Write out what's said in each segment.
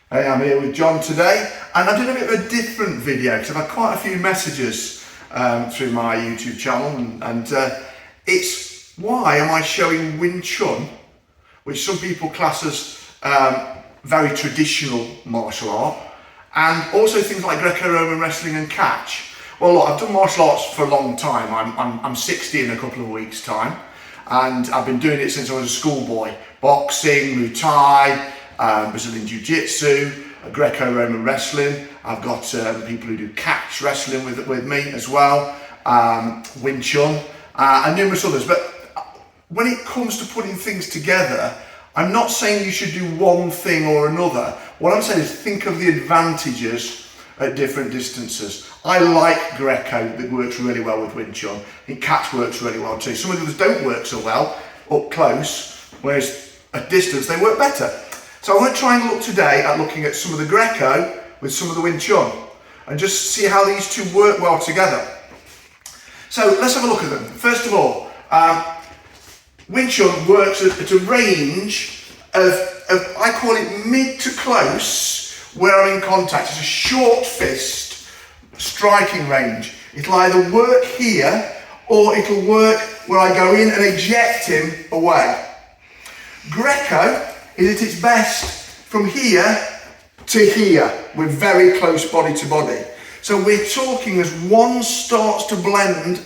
Hey, I'm here with John today, and I'm doing a bit of a different video because I've had quite a few messages through my YouTube channel, and it's why am I showing Wing Chun, which some people class as very traditional martial art, and also things like Greco-Roman wrestling and catch. Well, look, I've done martial arts for a long time. I'm 60 in a couple of weeks' time, and I've been doing it since I was a schoolboy. Boxing, Muay Thai, Brazilian Jiu-Jitsu, Greco-Roman wrestling. I've got people who do catch wrestling with me as well, Wing Chun, and numerous others. But when it comes to putting things together, I'm not saying you should do one thing or another. What I'm saying is think of the advantages at different distances. I like Greco, that works really well with Wing Chun. I think catch works really well too. Some of the others don't work so well up close, whereas at distance they work better. So I'm going to try and look today at looking at some of the Greco with some of the Wing Chun and just see how these two work well together. So let's have a look at them. First of all, Wing Chun works at a range of I call it mid to close, where I'm in contact. It's a short fist striking range. It'll either work here or it'll work where I go in and eject him away. Greco is at its best from here to here. We're very close body to body. So we're talking as one starts to blend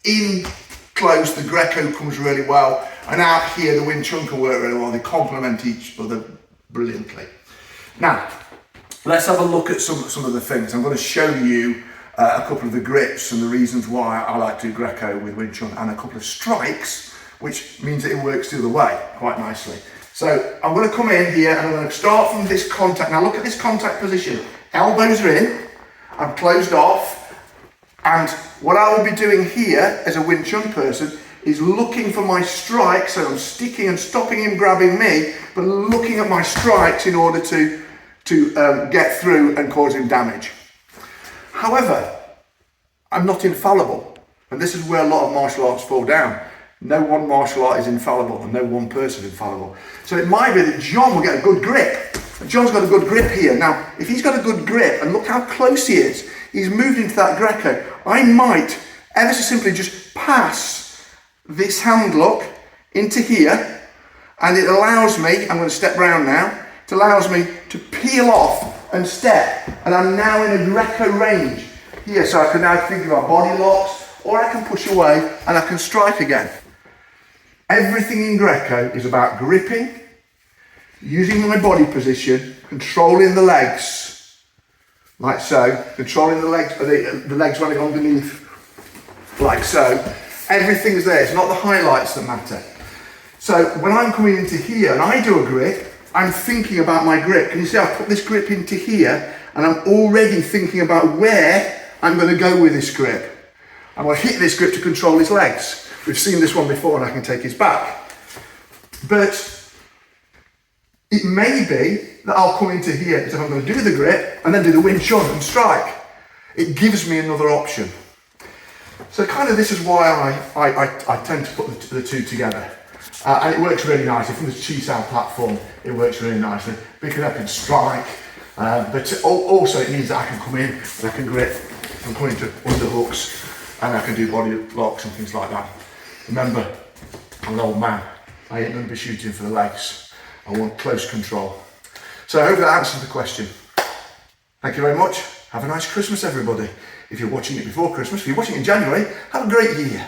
in close, the Greco comes really well, and out here the Wing Chun can work really well. They complement each other brilliantly. Now, let's have a look at some of the things. I'm going to show you a couple of the grips and the reasons why I like to do Greco with Wing Chun, and a couple of strikes, which means that it works the other way quite nicely. So I'm going to come in here and I'm going to start from this contact. Now look at this contact position. Elbows are in, I'm closed off, and what I will be doing here as a Wing Chun person is looking for my strikes. So I'm sticking and stopping him grabbing me, but looking at my strikes in order to get through and cause him damage. However, I'm not infallible, and this is where a lot of martial arts fall down. No one martial art is infallible, and no one person is infallible. So it might be that John will get a good grip. And John's got a good grip here. Now, if he's got a good grip, and look how close he is, he's moved into that Greco. I might ever so simply just pass this hand lock into here, and it allows me, I'm going to step round now, it allows me to peel off and step, and I'm now in a Greco range here. So I can now think about body locks, or I can push away and I can strike again. Everything in Greco is about gripping, using my body position, controlling the legs, like so, controlling the legs running underneath, like so. Everything's there, it's not the highlights that matter. So when I'm coming into here and I do a grip, I'm thinking about my grip. Can you see I put this grip into here and I'm already thinking about where I'm going to go with this grip. I'm going to hit this grip to control his legs. We've seen this one before and I can take his back. But it may be that I'll come into here because I'm going to do the grip and then do the Wing Chun and strike. It gives me another option. So kind of this is why I tend to put the two together. And it works really nicely. From the Chi platform, it works really nicely because I can strike. But also it means that I can come in and I can grip. I'm coming to underhooks and I can do body locks and things like that. Remember, I'm an old man. I ain't going to be shooting for the legs. I want close control. So I hope that answers the question. Thank you very much. Have a nice Christmas, everybody. If you're watching it before Christmas, if you're watching it in January, have a great year.